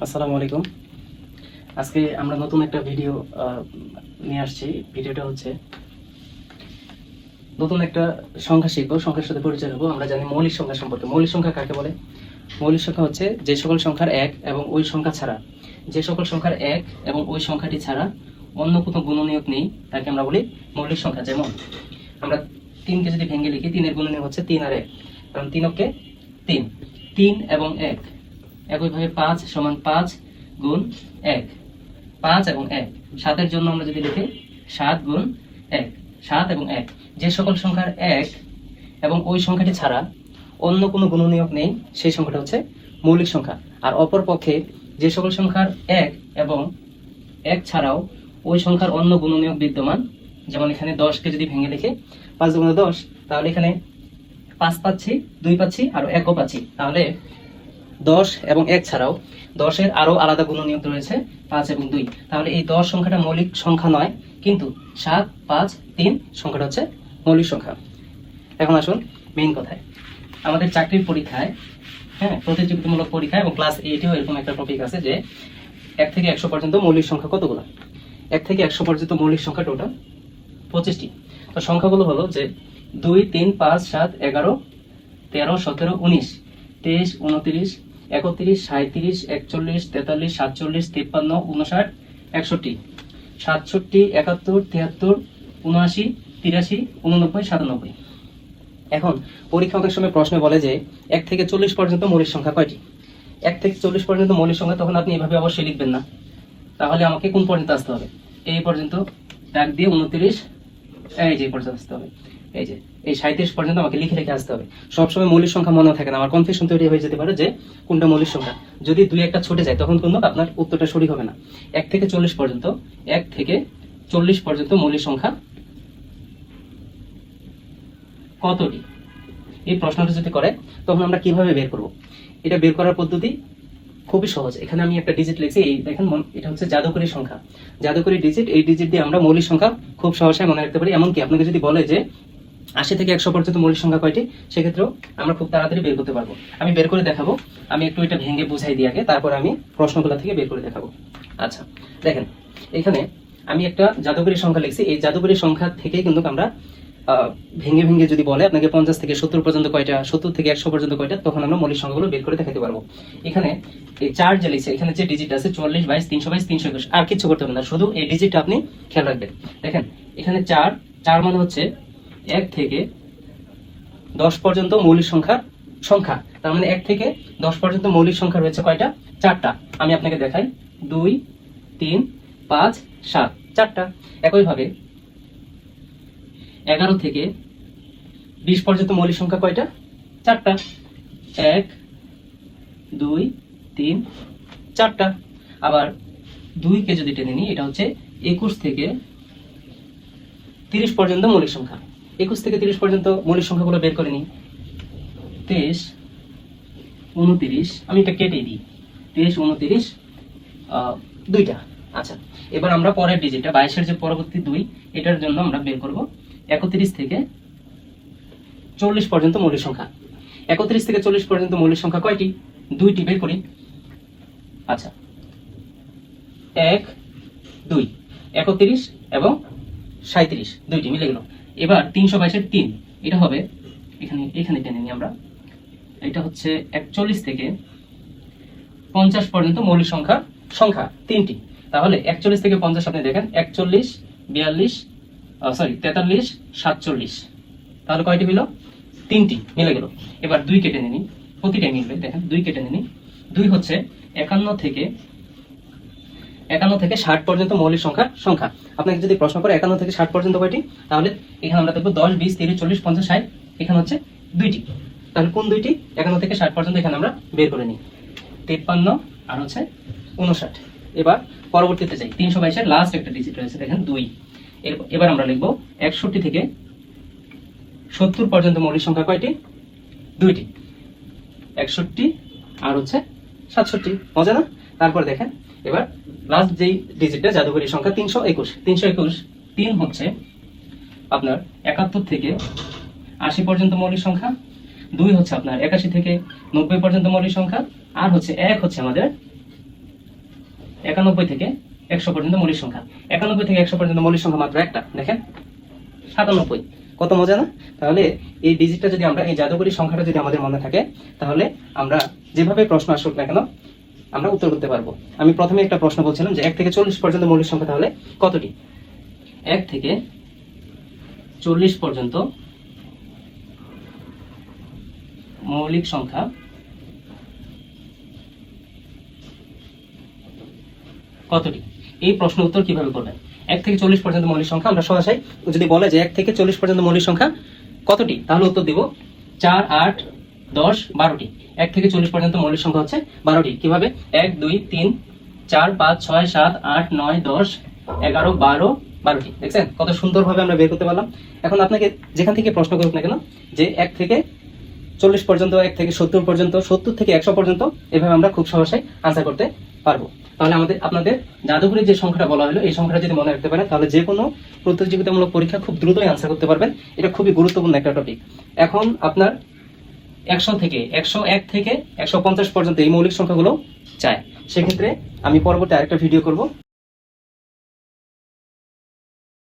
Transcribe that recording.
আসসালামু আলাইকুম। আজকে আমরা নতুন একটা ভিডিও নিয়ে আসছি। ভিডিওটা হচ্ছে নতুন একটা সংখ্যা শিখবো, সংখ্যার সাথে পরিচয় হবো। আমরা জানি মৌলিক সংখ্যা সম্পর্কে। মৌলিক সংখ্যা কাকে বলে? মৌলিক সংখ্যা হচ্ছে যে সকল সংখ্যার এক এবং ওই সংখ্যা ছাড়া, যে সকল সংখ্যার এক এবং ওই সংখ্যাটি ছাড়া অন্য কোনো গুণনীয়ক নেই, তাকে আমরা বলি মৌলিক সংখ্যা। যেমন আমরা 3কে যদি ভেঙে লিখি, 3-এর গুণনীয়ক হচ্ছে 3 আর 1, কারণ 3 3, 3 এবং 1। একইভাবে 5 = 5 গুণ 1, 5 এবং 1। 7-এর জন্য আমরা যদি লিখি 7 গুণ 1, 7 এবং 1। যে সকল সংখ্যার এক এবং ওই সংখ্যাটি ছাড়া অন্য কোনো গুণনীয়ক নেই, সেই সংখ্যাটা হচ্ছে মৌলিক সংখ্যা। আর অপর পক্ষে যে সকল সংখ্যার এক এবং এক ছাড়াও ওই সংখ্যার অন্য গুণনীয়ক বিদ্যমান, যেমন এখানে 10কে যদি ভেঙে লিখে 5 × 10, তাহলে এখানে 5 পাচ্ছি, 2 পাচ্ছি আর 1ও পাচ্ছি। তাহলে 10 এবং 1 ছাড়াও 10-এর আরো আলাদা গুণনীয়ক রয়েছে 5 এবং 2। তাহলে এই 10 সংখ্যাটা মৌলিক সংখ্যা নয়, কিন্তু 7, 5, 3 সংখ্যাটা হচ্ছে মৌলিক সংখ্যা। এখন আসুন মেইন কথায়। আমাদের চাকরির পরীক্ষায়, প্রতিযোগিতামূলক পরীক্ষা এবং ক্লাস 8-এও এরকম একটা টপিক আছে যে 1 থেকে 100 পর্যন্ত মৌলিক সংখ্যা কতগুলো? 1 থেকে 100 পর্যন্ত মৌলিক সংখ্যা টোটাল 25টি। তো সংখ্যাগুলো হলো যে 2, 3, 5, 7, 11, 13, 17, 19, 23, 29, 31, 37, 41, 43, 47, 53, 59, 61, 67, 71, 73, 79, 83, 89, 97। এখন পরীক্ষা অনেক সময় প্রশ্নে বলে যে 1 থেকে 40 পর্যন্ত মৌলিক সংখ্যা কয়টি? 1 থেকে 40 পর্যন্ত মৌলিক সংখ্যা, তখন আপনি এভাবে অবশ্যই লিখবেন না। তাহলে আমাকে কোন পর্যন্ত আসতে হবে? এই পর্যন্ত দাগ দিয়ে 29, এই যে পর্যন্ত আসতে হবে। এই যে এই 37 পর্যন্ত আমাকে লিখে রেখে আসতে হবে। সবসময় মৌলিক সংখ্যা মনে থাকে না, আমার কনফিউশন তৈরি হয়ে যেতে পারে যে কোনটা মৌলিক সংখ্যা। যদি 2-1টা ছুটে যায়, তখন কিন্তু আপনার উত্তরটা সঠিক হবে না। 1 থেকে 40 পর্যন্ত, 1 থেকে 40 পর্যন্ত মৌলিক সংখ্যা কতটি? এই প্রশ্নটা যদি করে, তখন আমরা কিভাবে বের করব? এটা বের করার পদ্ধতি খুবই সহজ। এখানে আমি একটা ডিজিট লিখছি, এই দেখেন, এটা হচ্ছে জাদুকরী সংখ্যা, জাদুকরী ডিজিট। এই ডিজিট দিয়ে আমরা মৌলিক সংখ্যা খুব সহজে মনে রাখতে পারি। এমনকি আপনাকে যদি বলে যে 80 থেকে 100 পর্যন্ত মৌলিক সংখ্যা কয়টি, সেক্ষেত্রেও আমরা খুব তাড়াতাড়ি বের করতে পারবো। আমি বের করে দেখাবো। আমি একটু এটা ভেঙে বুঝাই দিই আগে, তারপর আমি প্রশ্নগুলো থেকে বের করে দেখাবো। আচ্ছা, দেখেন এখানে আমি একটা জাদুকরী সংখ্যা লিখছি। এই জাদুকরী সংখ্যা থেকেই কিন্তু আমরা ভেঙে ভেঙে যদি বলে আপনাকে 50 থেকে 70 পর্যন্ত কয়টা, 70 থেকে 100 পর্যন্ত কয়টা, তখন আমরা মৌলিক সংখ্যাগুলো বের করে দেখাতে পারবো। এখানে এই 4 যে লিখছে, এখানে যে ডিজিট আছে 44, 22, 322, 321, আর কিছু করতে হবে না, শুধু এই ডিজিটটা আপনি খেয়াল রাখবেন। দেখেন এখানে 4 মানে হচ্ছে 1 থেকে 10 পর্যন্ত মৌলিক সংখ্যা। তার মানে 1 থেকে 10 পর্যন্ত মৌলিক সংখ্যা রয়েছে কয়টা? 4টা। আমি আপনাকে দেখাই, 2, 3, 5, 7, 4টা। একইভাবে 11 থেকে 20 পর্যন্ত মৌলিক সংখ্যা কয়টা? 4টা। 1, 2, 3, 4টা। আবার 2কে যদি টেনে নিই, এটা হচ্ছে 21 থেকে 30 পর্যন্ত মৌলিক সংখ্যা। 21 থেকে 30 পর্যন্ত মৌলিক সংখ্যাগুলো বের করে নিই। 23, 29, আমি এটা কেটে দিই। 23, 29, 2টা। আচ্ছা, এবার আমরা পরের ডিজিটটা 22-এর যে পরবর্তী 2, এটার জন্য আমরা বের করব 31 থেকে 40 পর্যন্ত মৌলিক সংখ্যা। 31 থেকে 40 পর্যন্ত মৌলিক সংখ্যা কয়টি? 2টি, বের করি। আচ্ছা, 1, 2, 31 এবং 37, 2টি মিলে গেল। এবার 322-এর 3, এটা হবে এখানে টেনে নিই আমরা। এটা হচ্ছে 41 থেকে 50 পর্যন্ত মৌলিক সংখ্যা 3টি। তাহলে 41 থেকে 50 আপনি দেখেন, 41, 42, 43, 47। তাহলে কয়টি হলো? 3টি, মিলে গেল। এবার 2 কেটে নিই, প্রতিটাই মিলবে। দেখেন 2 কেটে নিই। 2 হচ্ছে 51 থেকে 60 পর্যন্ত মৌলিক সংখ্যা। আপনাকে যদি প্রশ্ন করে 51 থেকে 60 পর্যন্ত কয়টি, তাহলে এখানে আমরা দেখবো 10, 20, 30, 40, 50, 60। এখানে হচ্ছে 2টি। তাহলে কোন 2টি? 51 থেকে 60 পর্যন্ত এখানে আমরা বের করে নিই। 53 আর হচ্ছে 59। এবার পরবর্তীতে যাই, 322-এর লাস্ট একটা ডিজিট রয়েছে, দেখেন 2। এবার আমরা লিখবো 61 থেকে 70 পর্যন্ত মৌলিক সংখ্যা কয়টি? 2টি। 61 আর হচ্ছে 67। মজা না? তারপর দেখেন এবার লাস্ট যেই ডিজিটটা জাদুকরী সংখ্যা 321। 3 হচ্ছে আপনার 71 থেকে 80 পর্যন্ত মৌলিক সংখ্যা। 2 হচ্ছে আপনার 81 থেকে 90 পর্যন্ত মৌলিক সংখ্যা। আর হচ্ছে 1 হচ্ছে আমাদের 91 থেকে 100 পর্যন্ত মৌলিক সংখ্যা। 91 থেকে 100 পর্যন্ত মৌলিক সংখ্যা মাত্র একটা, দেখেন 97। কত মজা না? তাহলে এই ডিজিটটা যদি আমরা, এই জাদুকরী সংখ্যাটা যদি আমাদের মনে থাকে, তাহলে আমরা যেভাবে প্রশ্ন আসুক না কেন আমরা উত্তর করতে পারবো। আমি প্রথমে একটা প্রশ্ন বলছিলাম যে 1 থেকে 40 পর্যন্ত মৌলিক সংখ্যা তাহলে কতটি? 1 থেকে 40 পর্যন্ত মৌলিক সংখ্যা কতটি? এই প্রশ্ন উত্তর কিভাবে করবেন? 1 থেকে 40 পর্যন্ত মৌলিক সংখ্যা আমরা সহসাই যদি বলে যে 1 থেকে 40 পর্যন্ত মৌলিক সংখ্যা কতটি, তাহলে উত্তর দিব 4, 8, 10, 12টি। 1 থেকে 40 পর্যন্ত মৌলিক সংখ্যা হচ্ছে 12টি। কিভাবে? 1, 2, 3, 4, 5, 6, 7, 8, 9, 10, 11, 12, 12টি। দেখছেন কত সুন্দরভাবে আমরা বের করতে পারলাম। এখন আপনাকে যেখান থেকে প্রশ্ন করুক না কেন যে 1 থেকে 40 পর্যন্ত, 1 থেকে 70 পর্যন্ত, 70 থেকে 100 পর্যন্ত, এভাবে আমরা খুব সহজেই আনসার করতে পারবো। তাহলে আপনাদের জাদুঘরের যে সংখ্যাটা বলা হলো, এই সংখ্যাটা যদি মনে রাখতে পারেন তাহলে যে কোনো প্রতিযোগিতামূলক পরীক্ষা খুব দ্রুতই আনসার করতে পারবেন। এটা খুবই গুরুত্বপূর্ণ একটা টপিক। এখন আপনার 100 থেকে 101 থেকে 150 পর্যন্ত এই মৌলিক সংখ্যাগুলো চাই। সেক্ষেত্রে আমি পরবর্তী আরেকটা ভিডিও করব